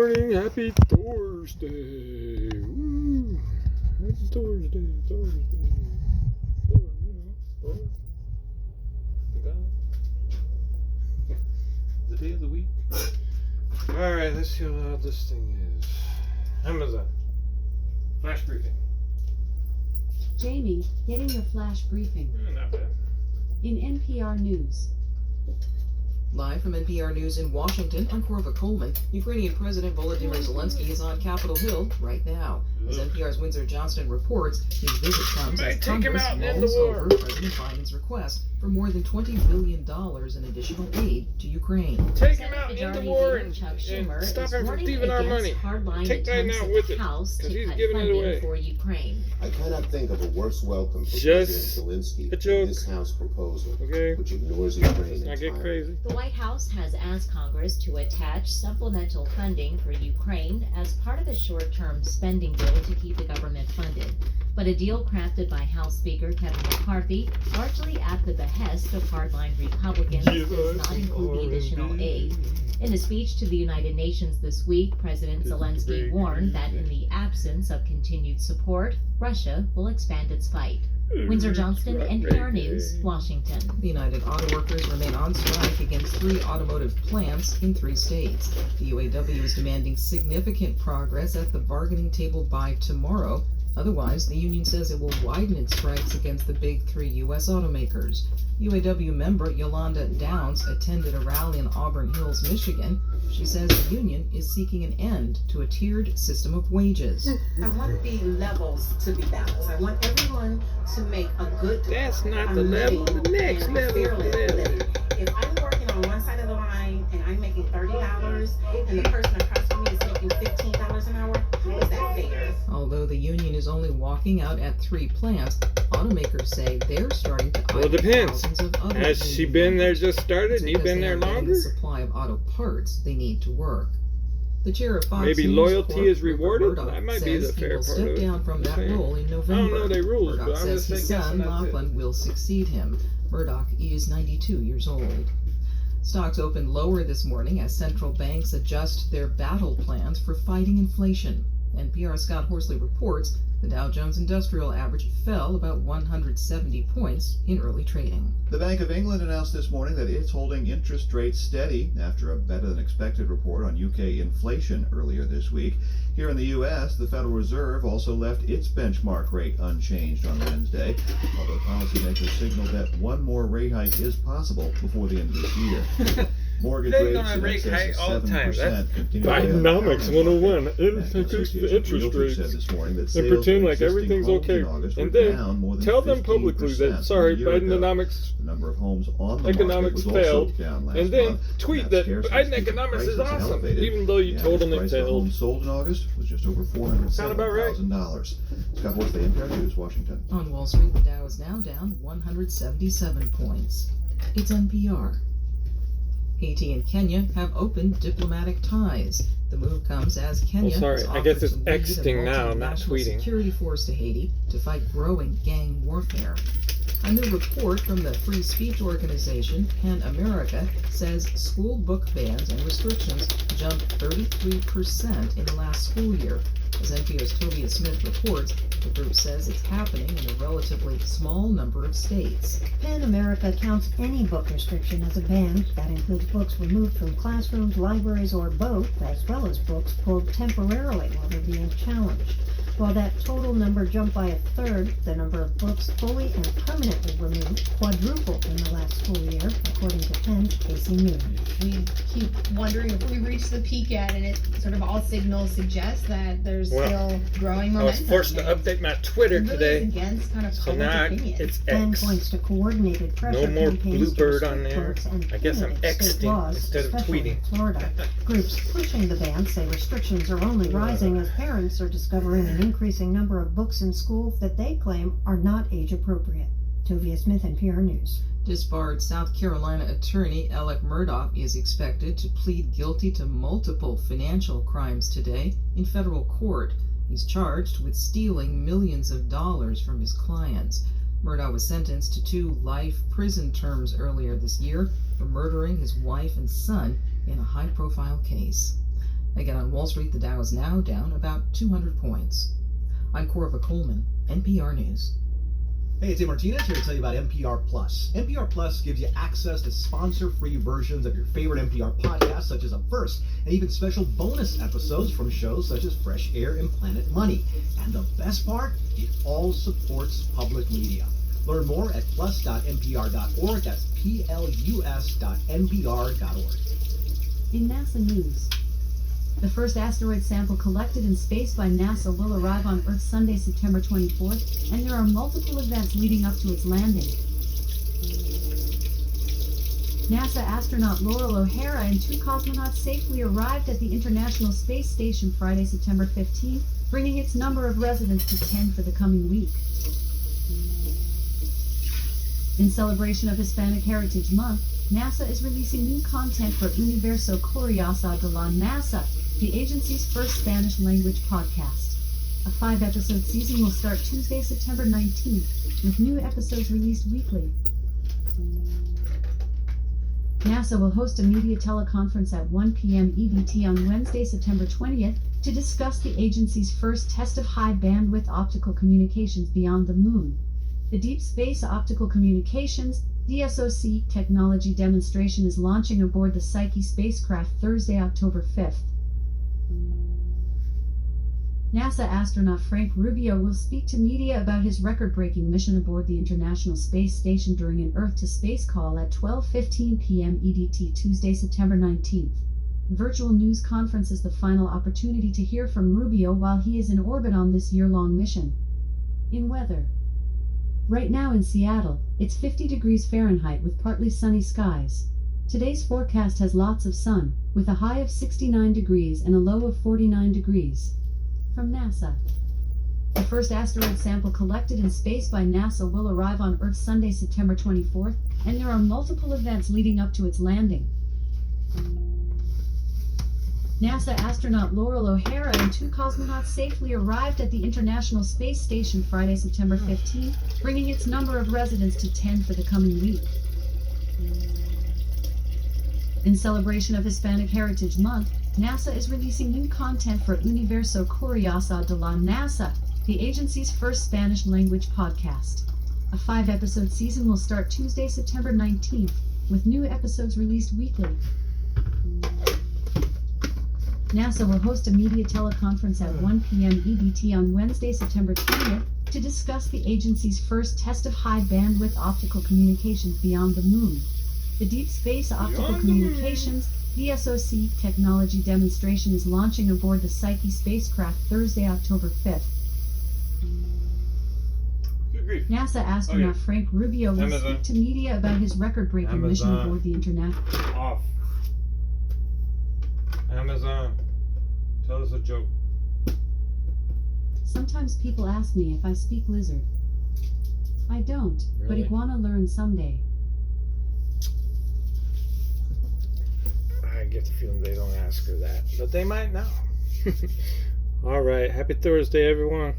morning. Happy Thursday. Woo. Happy Thursday. Thor, Thor. The day of the week. Alright, let's see how loud this thing is. Amazon. Flash briefing. Jamie, getting your flash briefing. Not bad. In NPR News. Live from NPR News in Washington, I'm Corva Coleman. Ukrainian President Volodymyr Zelensky is on Capitol Hill right now. As NPR's Windsor Johnston reports, his visit comes as Congress mulls over President Biden's request for more than $20 billion in additional aid to Ukraine. Take him out in the war and stop him from thieving our money. Take Biden out with it, because he's giving it away. For Ukraine. I cannot think of a worse welcome for Just President Zelensky a joke. than this House proposal, Okay. which ignores Ukraine Let's not get entirely. crazy. The White House has asked Congress to attach supplemental funding for Ukraine as part of a short-term spending bill to keep the government funded. But a deal crafted by House Speaker Kevin McCarthy, largely at the behest of hardline Republicans, does not include the additional aid. In a speech to the United Nations this week, President Zelensky warned that in the absence of continued support, Russia will expand its fight. Windsor Johnston, NPR News, Washington. The United Auto Workers remain on strike against 3 automotive plants in 3 states. The UAW is demanding significant progress at the bargaining table by tomorrow. Otherwise, the union says it will widen its strikes against the big 3 U.S. automakers. UAW member Yolanda Downs attended a rally in Auburn Hills, Michigan. She says the union is seeking an end to a tiered system of wages. I want the levels to be balanced. I want everyone to make a good That's not the level. The next level. If I'm working on one side of the line and I'm making $30 and the person across from me is making $15 an hour, how is that fair? Although the union is only walking out at 3 plants, automakers say they're starting to Well, it depends. thousands of other Has she union been there members. just started It's and you've because been they there are getting longer? the supply of auto parts they need to work. The chair of Fox Maybe News loyalty Corp, is Rupert rewarded? Murdoch, That might says be the he fair will part step of it. down from Just that saying. role in I don't November. know their rules, Murdoch but I'm says just his guessing son that's it. Lachlan will succeed him. Murdoch is 92 years old. Stocks opened lower this morning as central banks adjust their battle plans for fighting inflation. NPR's Scott Horsley reports the Dow Jones Industrial Average fell about 170 points in early trading. The Bank of England announced this morning that it's holding interest rates steady after a better-than-expected report on UK inflation earlier this week. Here in the U.S., the Federal Reserve also left its benchmark rate unchanged on Wednesday, although policymakers signaled that one more rate hike is possible before the end of this year. Mortgage They're rates gonna in rate excess hike all of the time. 7% continue to weigh on the Bidenomics housing 101. market. Increase National the Association interest Realty rates said this morning that and sales pretend of like existing everything's homes okay. in August were And then down more than tell them 15% publicly that, from sorry, a year ago. Bidenomics The number of homes on the economics market was failed, also down last and then month. tweet That's that scarcity Biden keeping economics is prices awesome, elevated. even though you The told them average it price of failed. homes sold in August was just over Sound about right? $407,000. Scott Horsley, NPR News, Washington. On Wall Street, the Dow is now down 177 points. It's NPR. Haiti and Kenya have opened diplomatic ties. The move comes as Kenya sorry, has I guess offered it's to lead a Xting now, not multinational tweeting. security force to Haiti to fight growing gang warfare. A new report from the free speech organization PEN America says school book bans and restrictions jumped 33% in the last school year. As NPR's Tovia Smith reports, the group says it's happening in a relatively small number of states. PEN America counts any book restriction as a ban. That includes books removed from classrooms, libraries, or both, as well as books pulled temporarily while they're being challenged. While that total number jumped by a third, the number of books fully and permanently removed quadrupled in the last school year, according to PEN's Casey Newman. We keep wondering if we reached the peak yet, and it sort of all signals suggest that there's still growing I was momentum. forced to and update my Twitter it really is today, against kind of so public now opinion. it's PEN X. points to coordinated pressure No more campaigns to Bluebird on restrict there. books and I guess I'm punitive state Xting laws, instead of especially tweeting. in Florida. Groups pushing the ban say restrictions are only rising as parents are discovering an increasing number of books in schools that they claim are not age appropriate. Tovia Smith, NPR News. Disbarred South Carolina attorney Alec Murdaugh is expected to plead guilty to multiple financial crimes today in federal court. He's charged with stealing millions of dollars from his clients. Murdaugh was sentenced to 2 life prison terms earlier this year for murdering his wife and son in a high-profile case. Again, on Wall Street, the Dow is now down about 200 points. I'm Corva Coleman, NPR News. Hey, it's A. Martinez here to tell you about NPR Plus. NPR Plus gives you access to sponsor-free versions of your favorite NPR podcasts, such as Up First, and even special bonus episodes from shows such as Fresh Air and Planet Money. And the best part? It all supports public media. Learn more at plus.npr.org. That's plus.npr.org. In NASA news, the first asteroid sample collected in space by NASA will arrive on Earth Sunday, September 24th, and there are multiple events leading up to its landing. NASA astronaut Laurel O'Hara and 2 cosmonauts safely arrived at the International Space Station Friday, September 15th, bringing its number of residents to 10 for the coming week. In celebration of Hispanic Heritage Month, NASA is releasing new content for Universo Curiosa de la NASA, the agency's first Spanish-language podcast. A 5-episode season will start Tuesday, September 19th, with new episodes released weekly. NASA will host a media teleconference at 1 p.m. EDT on Wednesday, September 20th, to discuss the agency's first test of high-bandwidth optical communications beyond the Moon. The Deep Space Optical Communications DSOC technology demonstration is launching aboard the Psyche spacecraft Thursday, October 5th. NASA astronaut Frank Rubio will speak to media about his record-breaking mission aboard the International Space Station during an Earth-to-Space call at 12:15 p.m. EDT Tuesday, September 19th. Virtual news conference is the final opportunity to hear from Rubio while he is in orbit on this year-long mission. In weather. Right now in Seattle, it's 50 degrees Fahrenheit with partly sunny skies. Today's forecast has lots of sun, with a high of 69 degrees and a low of 49 degrees. From NASA. The first asteroid sample collected in space by NASA will arrive on Earth Sunday, September 24th, and there are multiple events leading up to its landing. NASA astronaut Laurel O'Hara and 2 cosmonauts safely arrived at the International Space Station Friday, September 15th, bringing its number of residents to 10 for the coming week. In celebration of Hispanic Heritage Month, NASA is releasing new content for Universo Curiosa de la NASA, the agency's first Spanish-language podcast. A 5-episode season will start Tuesday, September 19th, with new episodes released weekly. NASA will host a media teleconference at 1 p.m. EDT on Wednesday, September 20th, to discuss the agency's first test of high-bandwidth optical communications beyond the Moon. The Deep Space Optical Communications DSOC technology demonstration is launching aboard the Psyche spacecraft Thursday, October 5th. NASA astronaut Frank Rubio will speak to media about his record-breaking mission aboard the International. Off. Amazon. Tell us a joke. Sometimes people ask me if I speak lizard. I don't, but Really? iguana learn someday. I get the feeling they don't ask her that, but they might now. All right. Happy Thursday, everyone.